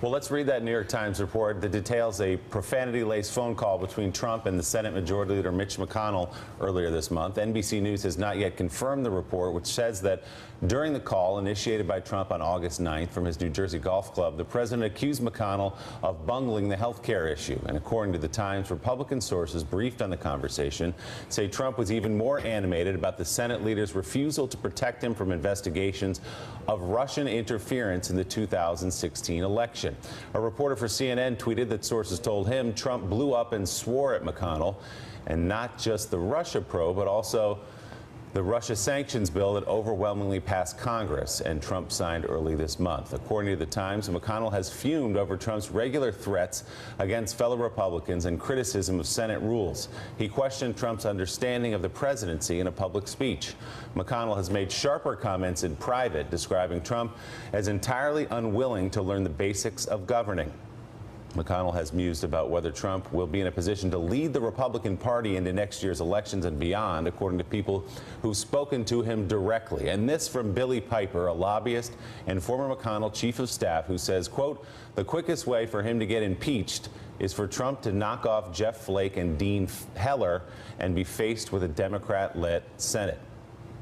Well, let's read that New York Times report that details a profanity-laced phone call between Trump and the Senate Majority Leader Mitch McConnell earlier this month. NBC News has not yet confirmed the report, which says that during the call initiated by Trump on August 9th from his New Jersey golf club, the president accused McConnell of bungling the health care issue. And according to the Times, Republican sources briefed on the conversation say Trump was even more animated about the Senate leader's refusal to protect him from investigations of Russian interference in the 2016 election. A reporter for CNN tweeted that sources told him Trump blew up and swore at McConnell, and not just the Russia probe, but also the Russia sanctions bill that overwhelmingly passed Congress and Trump signed early this month. According to the Times, McConnell has fumed over Trump's regular threats against fellow Republicans and criticism of Senate rules. He questioned Trump's understanding of the presidency in a public speech. McConnell has made sharper comments in private, describing Trump as entirely unwilling to learn the basics of governing. McConnell has mused about whether Trump will be in a position to lead the Republican Party into next year's elections and beyond, according to people who've spoken to him directly. And this from Billy Piper, a lobbyist and former McConnell chief of staff, who says, quote, the quickest way for him to get impeached is for Trump to knock off Jeff Flake and Dean Heller and be faced with a Democrat-led Senate.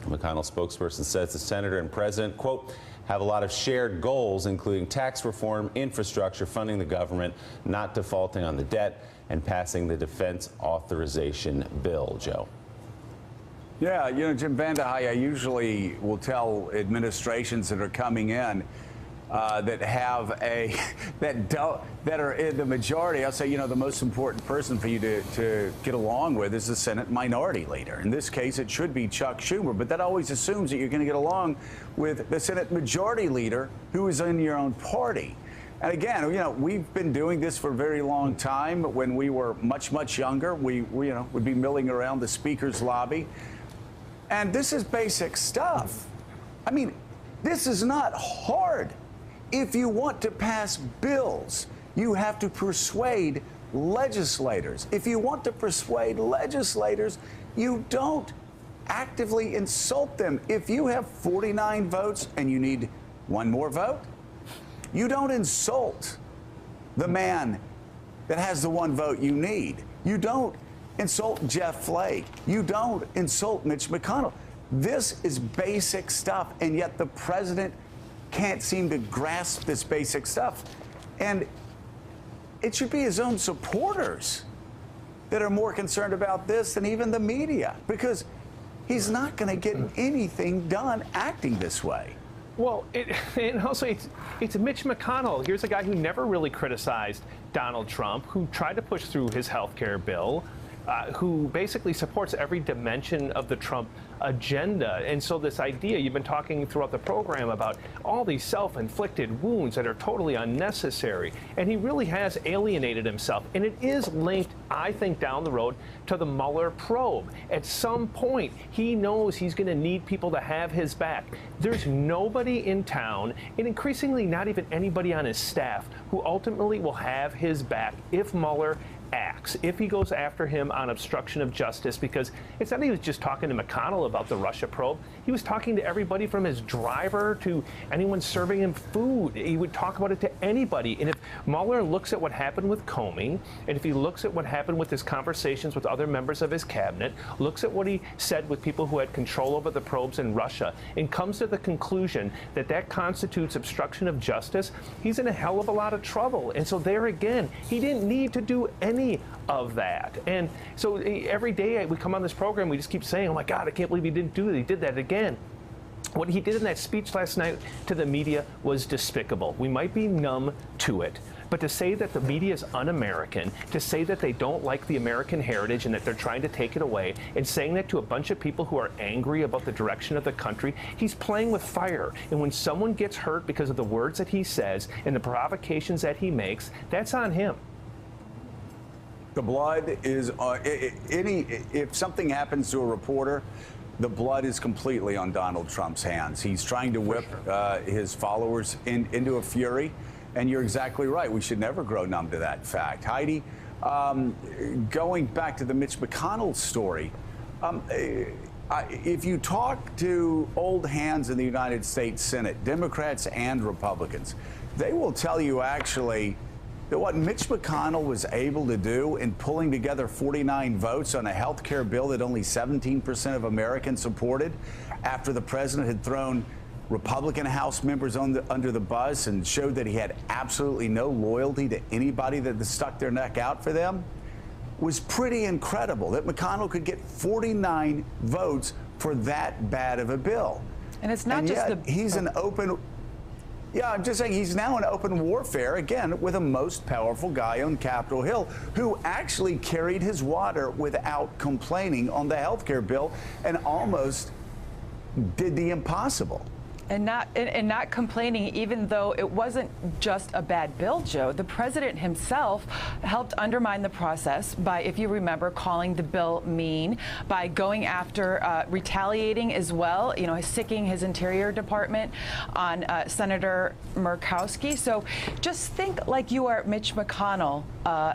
McConnell spokesperson says the senator and president, quote, have a lot of shared goals, including tax reform, infrastructure, funding the government, not defaulting on the debt, and passing the defense authorization bill. Joe. Yeah, you know, Jim Vandehei, I usually will tell administrations that are coming in that have a that are in the majority. I'll say, you know, the most important person for you to get along with is the Senate Minority Leader. In this case, it should be Chuck Schumer, but that always assumes that you're going to get along with the Senate Majority Leader who is in your own party. And again, you know, we've been doing this for a very long time. When we were much younger, we you know, would be milling around the Speaker's lobby, and this is basic stuff. I mean, this is not hard. If you want to pass bills, you have to persuade legislators. If you want to persuade legislators, you don't actively insult them. If you have 49 votes and you need one more vote, you don't insult the man that has the one vote you need. You don't insult Jeff Flake. You don't insult Mitch McConnell. This is basic stuff, and yet the president can't seem to grasp this basic stuff. And it should be his own supporters that are more concerned about this than even the media, because he's not going to get anything done acting this way. Well, and also it's Mitch McConnell. Here's a guy who never really criticized Donald Trump, who tried to push through his health care bill, who basically supports every dimension of the Trump agenda. And so this idea, you've been talking throughout the program about all these self-inflicted wounds that are totally unnecessary. And he really has alienated himself. And it is linked, I think, down the road to the Mueller probe. At some point, he knows he's going to need people to have his back. There's nobody in town, and increasingly not even anybody on his staff, who ultimately will have his back if Mueller acts, if he goes after him on obstruction of justice, because it's not he was just talking to McConnell about the Russia probe. He was talking to everybody from his driver to anyone serving him food. He would talk about it to anybody. And if Mueller looks at what happened with Comey, and if he looks at what happened with his conversations with other members of his cabinet, looks at what he said with people who had control over the probes in Russia, and comes to the conclusion that that constitutes obstruction of justice, he's in a hell of a lot of trouble. And so there again, he didn't need to do any of that. And so every day we come on this program, we just keep saying, oh my God, I can't believe he didn't do it. He did that again. What he did in that speech last night to the media was despicable. We might be numb to it, but to say that the media is un-American, to say that they don't like the American heritage and that they're trying to take it away, and saying that to a bunch of people who are angry about the direction of the country, he's playing with fire. And when someone gets hurt because of the words that he says and the provocations that he makes, that's on him. The blood is if something happens to a reporter, the blood is completely on Donald Trump's hands. He's trying to whip his followers into a fury, and you're exactly right. We should never grow numb to that fact. Heidi, going back to the Mitch McConnell story, if you talk to old hands in the United States Senate, Democrats and Republicans, they will tell you actually that what Mitch McConnell was able to do in pulling together 49 votes on a health care bill that only 17% of Americans supported after the president had thrown Republican House members under the bus and showed that he had absolutely no loyalty to anybody that stuck their neck out for them, was pretty incredible. That McConnell could get 49 votes for that bad of a bill. And it's not just he's an open... Yeah, I'm just saying he's now in open warfare, again, with the most powerful guy on Capitol Hill, who actually carried his water without complaining on the health care bill and almost did the impossible. And not complaining, even though it wasn't just a bad bill, Joe. The president himself helped undermine the process by, if you remember, calling the bill mean, by going after, retaliating as well, you know, sicking his Interior Department on Senator Murkowski. So just think like you are Mitch McConnell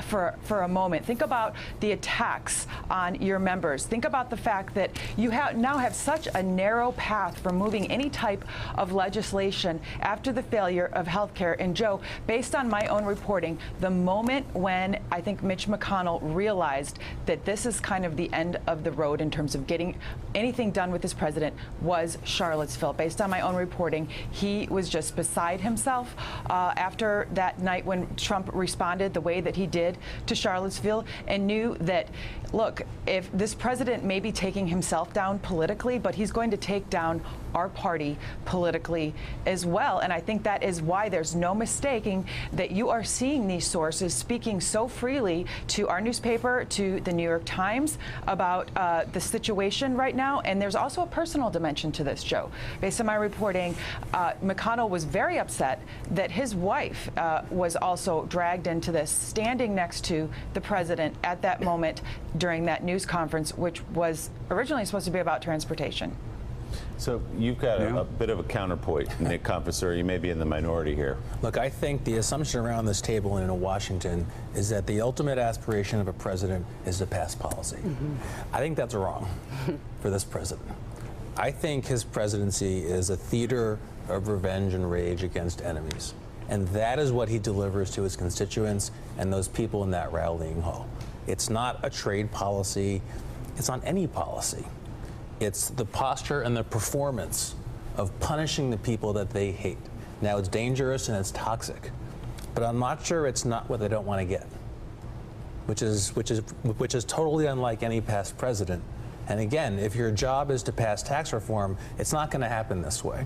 for a moment. Think about the attacks on your members. Think about the fact that you now have such a narrow path for moving any type of legislation after the failure of health care. And Joe, based on my own reporting, the moment when I think Mitch McConnell realized that this is kind of the end of the road in terms of getting anything done with this president was Charlottesville. Based on my own reporting, he was just beside himself after that night when Trump responded the way that he did to Charlottesville, and knew that, look, if this president may be taking himself down politically, but he's going to take down our party politically as well. And I think that is why there's no mistaking that you are seeing these sources speaking so freely to our newspaper, to the New York Times, about the situation right now. And there's also a personal dimension to this, Joe. Based on my reporting, McConnell was very upset that his wife was also dragged into this, standing next to the president at that moment during that news conference, which was originally supposed to be about transportation. So you've got a bit of a counterpoint, Nick Confessor. You may be in the minority here. Look, I think the assumption around this table and in Washington is that the ultimate aspiration of a president is to pass policy. I think that's wrong for this president. I think his presidency is a theater of revenge and rage against enemies. And that is what he delivers to his constituents and those people in that rallying hall. It's not a trade policy. It's not any policy. It's the posture and the performance of punishing the people that they hate. Now, it's dangerous and it's toxic, but I'm not sure it's not what they don't want to get, which is totally unlike any past president. And again, if your job is to pass tax reform, it's not going to happen this way.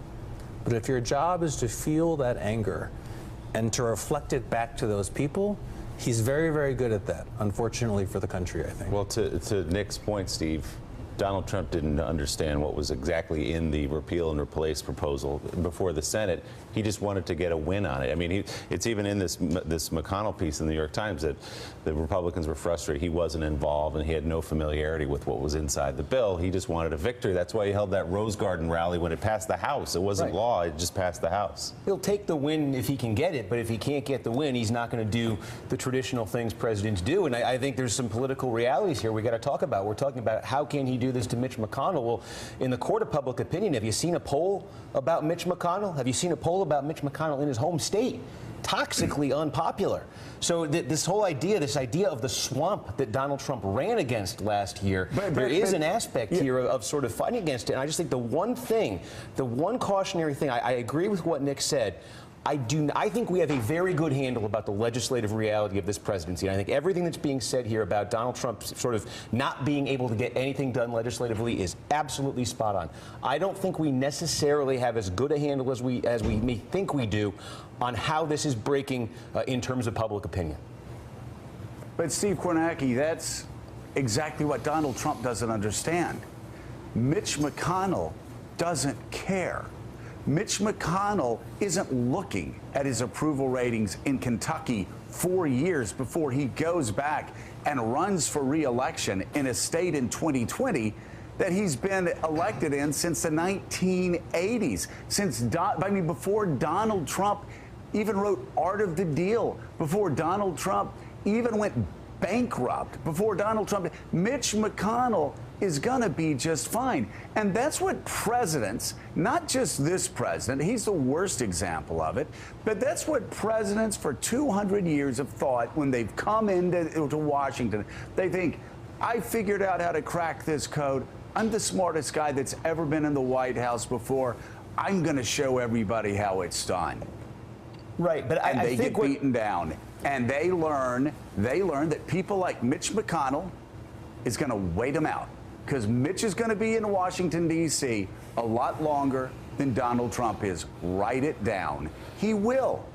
But if your job is to feel that anger and to reflect it back to those people, he's very, very good at that, unfortunately for the country, I think. Well, to Nick's point, Steve, Donald Trump didn't understand what was exactly in the repeal and replace proposal before the Senate. He just wanted to get a win on it. I mean, it's even in this McConnell piece in the New York Times that the Republicans were frustrated he wasn't involved and he had no familiarity with what was inside the bill. He just wanted a victory. That's why he held that Rose Garden rally when it passed the House. It wasn't law, it just passed the House. He'll take the win if he can get it, but if he can't get the win, he's not going to do the traditional things presidents do. And I think there's some political realities here we got to talk about. We're talking about how can he do this to Mitch McConnell. Well, in the court of public opinion, have you seen a poll about Mitch McConnell? Have you seen a poll about Mitch McConnell in his home state? Toxically unpopular. So this whole idea, this idea of the swamp that Donald Trump ran against last year, there is an aspect here of sort of fighting against it. And I just think the one cautionary thing, I agree with what Nick said. I think we have a very good handle about the legislative reality of this presidency. And I think everything that's being said here about Donald Trump sort of not being able to get anything done legislatively is absolutely spot on. I don't think we necessarily have as good a handle as we may think we do on how this is breaking in terms of public opinion. But Steve Kornacki, that's exactly what Donald Trump doesn't understand. Mitch McConnell doesn't care. Mitch McConnell isn't looking at his approval ratings in Kentucky 4 years before he goes back and runs for re-election in a state in 2020 that he's been elected in since the 1980s, before Donald Trump even wrote Art of the Deal, before Donald Trump even went bankrupt before Donald Trump. Mitch McConnell is going to be just fine. And that's what presidents, not just this president, he's the worst example of it, but that's what presidents for 200 years have thought when they've come into Washington. They think, I figured out how to crack this code. I'm the smartest guy that's ever been in the White House before. I'm going to show everybody how it's done. Right, but and I they think get beaten down, and they learn that people like Mitch McConnell is going to wait them out, because Mitch is going to be in Washington, D.C. a lot longer than Donald Trump is. Write it down. He will.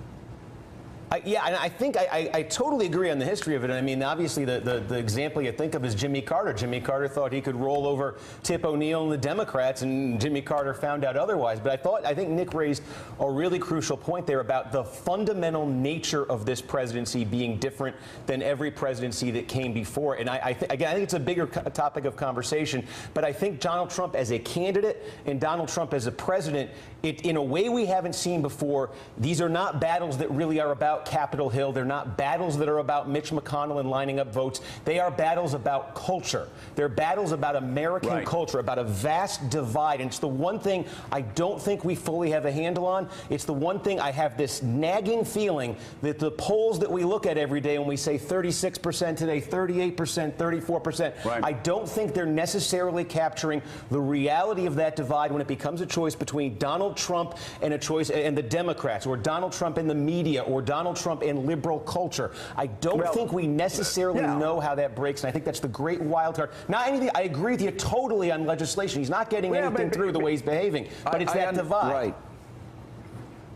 Yeah, and I think I totally agree on the history of it. I mean, obviously, the example you think of is Jimmy Carter. Jimmy Carter thought he could roll over Tip O'Neill and the Democrats, and Jimmy Carter found out otherwise. But I think Nick raised a really crucial point there about the fundamental nature of this presidency being different than every presidency that came before. And I think it's a bigger topic of conversation. But I think Donald Trump as a candidate and Donald Trump as a president, in a way we haven't seen before, these are not battles that really are about Capitol Hill. They're not battles that are about Mitch McConnell and lining up votes. They are battles about culture. They're battles about American culture, about a vast divide. And it's the one thing I don't think we fully have a handle on. It's the one thing I have this nagging feeling that the polls that we look at every day when we say 36% today, 38%, 34%, I don't think they're necessarily capturing the reality of that divide when it becomes a choice between Donald Trump and the Democrats, or Donald Trump and the media, or Donald Trump and liberal culture. I don't think we necessarily know how that breaks, and I think that's the great wild card. Not anything. I agree with you totally on legislation. He's not getting anything through the way he's behaving, but it's that divide.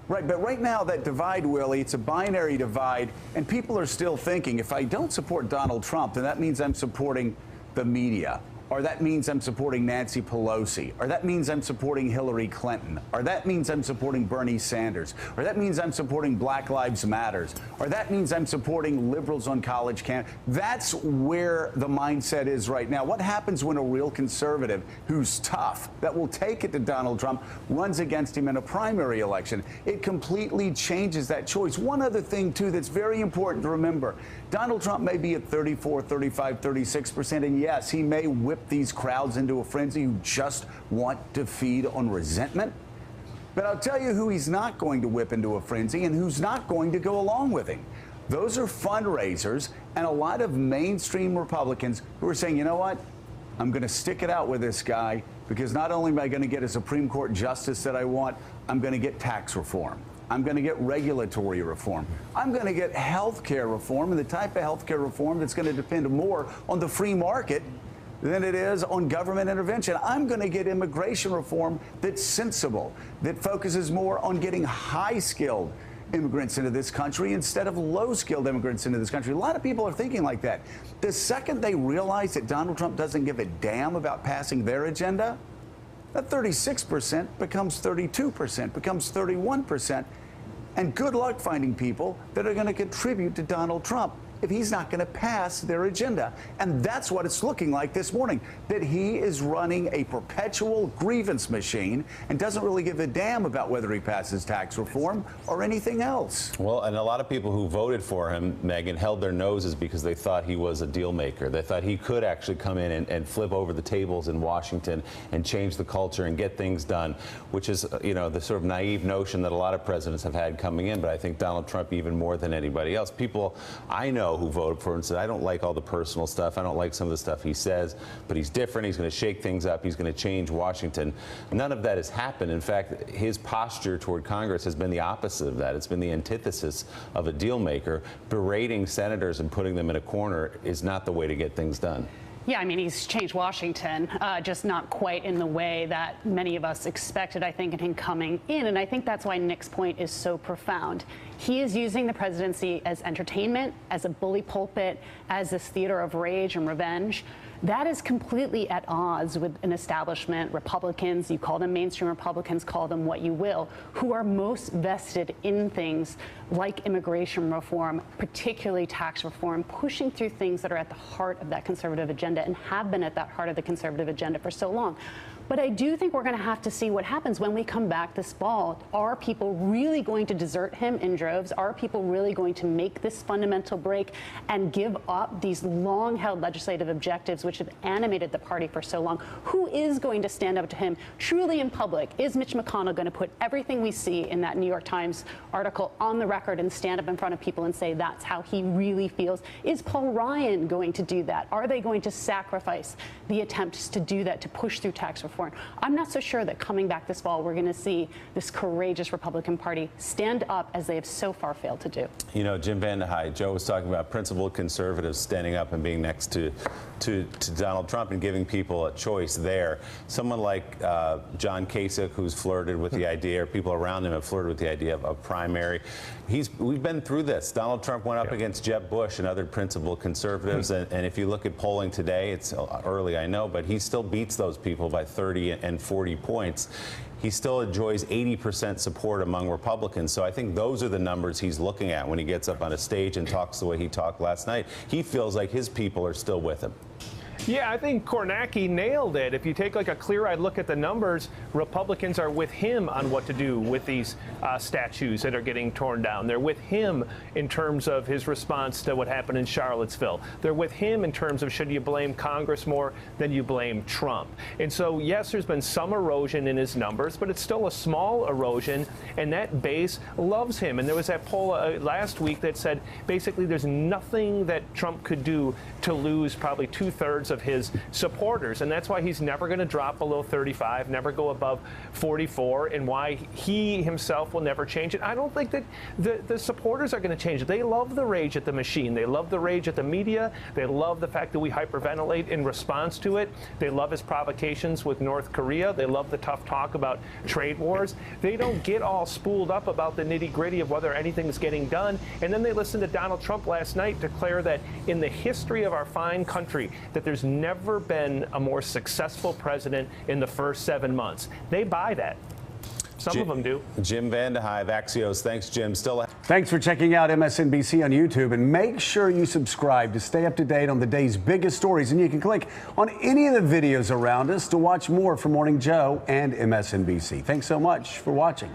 Right, but right now that divide, Willie, it's a binary divide, and people are still thinking, if I don't support Donald Trump, then that means I'm supporting the media, or that means I'm supporting Nancy Pelosi, or that means I'm supporting Hillary Clinton, or that means I'm supporting Bernie Sanders, or that means I'm supporting Black Lives Matters, or that means I'm supporting liberals on college campuses. That's where the mindset is right now. What happens when a real conservative who's tough, that will take it to Donald Trump, runs against him in a primary election? It completely changes that choice. One other thing, too, that's very important to remember. Donald Trump may be at 34, 35, 36%, and yes, he may whip these crowds into a frenzy who just want to feed on resentment. But I'll tell you who he's not going to whip into a frenzy and who's not going to go along with him. Those are fundraisers and a lot of mainstream Republicans who are saying, you know what, I'm going to stick it out with this guy, because not only am I going to get a Supreme Court justice that I want, I'm going to get tax reform. I'm going to get regulatory reform. I'm going to get health care reform, and the type of health care reform that's going to depend more on the free market than it is on government intervention. I'm going to get immigration reform that's sensible, that focuses more on getting high-skilled immigrants into this country instead of low-skilled immigrants into this country. A lot of people are thinking like that. The second they realize that Donald Trump doesn't give a damn about passing their agenda, that 36% becomes 32%, becomes 31%. And good luck finding people that are going to contribute to Donald Trump if he's not going to pass their agenda. And that's what it's looking like this morning, that he is running a perpetual grievance machine and doesn't really give a damn about whether he passes tax reform or anything else. Well, and a lot of people who voted for him, Megan, held their noses because they thought he was a deal maker. They thought he could actually come in and flip over the tables in Washington and change the culture and get things done, which is, the sort of naive notion that a lot of presidents have had coming in. But I think Donald Trump, even more than anybody else, people I know who voted for him said, I don't like all the personal stuff. I don't like some of the stuff he says, but he's different. He's going to shake things up. He's going to change Washington. None of that has happened. In fact, his posture toward Congress has been the opposite of that. It's been the antithesis of a deal maker. Berating senators and putting them in a corner is not the way to get things done. Yeah, I mean, he's changed Washington, just not quite in the way that many of us expected, I think, in him coming in. And I think that's why Nick's point is so profound. He is using the presidency as entertainment, as a bully pulpit, as this theater of rage and revenge. That is completely at odds with an establishment, Republicans, you call them mainstream Republicans, call them what you will, who are most vested in things like immigration reform, particularly tax reform, pushing through things that are at the heart of that conservative agenda and have been at that heart of the conservative agenda for so long. But I do think we're going to have to see what happens when we come back this fall. Are people really going to desert him in droves? Are people really going to make this fundamental break and give up these long-held legislative objectives which have animated the party for so long? Who is going to stand up to him truly in public? Is Mitch McConnell going to put everything we see in that New York Times article on the record and stand up in front of people and say that's how he really feels? Is Paul Ryan going to do that? Are they going to sacrifice the attempts to do that, to push through tax reform? I'm not so sure that coming back this fall, we're going to see this courageous Republican Party stand up as they have so far failed to do. You know, Jim Vandehei, Joe was talking about principled conservatives standing up and being next to Donald Trump and giving people a choice there. Someone like John Kasich, who's flirted with the idea, or people around him have flirted with the idea of a primary. We've been through this. Donald Trump went up against Jeb Bush and other principled conservatives, and if you look at polling today, it's early, I know, but he still beats those people by 30 and 40 points. He still enjoys 80% support among Republicans. So I think those are the numbers he's looking at when he gets up on a stage and talks the way he talked last night. He feels like his people are still with him. Yeah, I think Kornacki nailed it. If you take like a clear-eyed look at the numbers, Republicans are with him on what to do with these statues that are getting torn down. They're with him in terms of his response to what happened in Charlottesville. They're with him in terms of should you blame Congress more than you blame Trump. And so, yes, there's been some erosion in his numbers, but it's still a small erosion, and that base loves him. And there was that poll last week that said basically there's nothing that Trump could do to lose probably 2/3 of his supporters, and that's why he's never going to drop below 35, never go above 44, and why he himself will never change it. I don't think that the supporters are going to change it. They love the rage at the machine. They love the rage at the media. They love the fact that we hyperventilate in response to it. They love his provocations with North Korea. They love the tough talk about trade wars. They don't get all spooled up about the nitty-gritty of whether anything's getting done. And then they listened to Donald Trump last night declare that in the history of our fine country that there's never been a more successful president in the first 7 months. They buy that. Some of them do. Jim Vandehei of Axios. Thanks, Jim. Thanks for checking out MSNBC on YouTube, and make sure you subscribe to stay up to date on the day's biggest stories. And you can click on any of the videos around us to watch more from Morning Joe and MSNBC. Thanks so much for watching.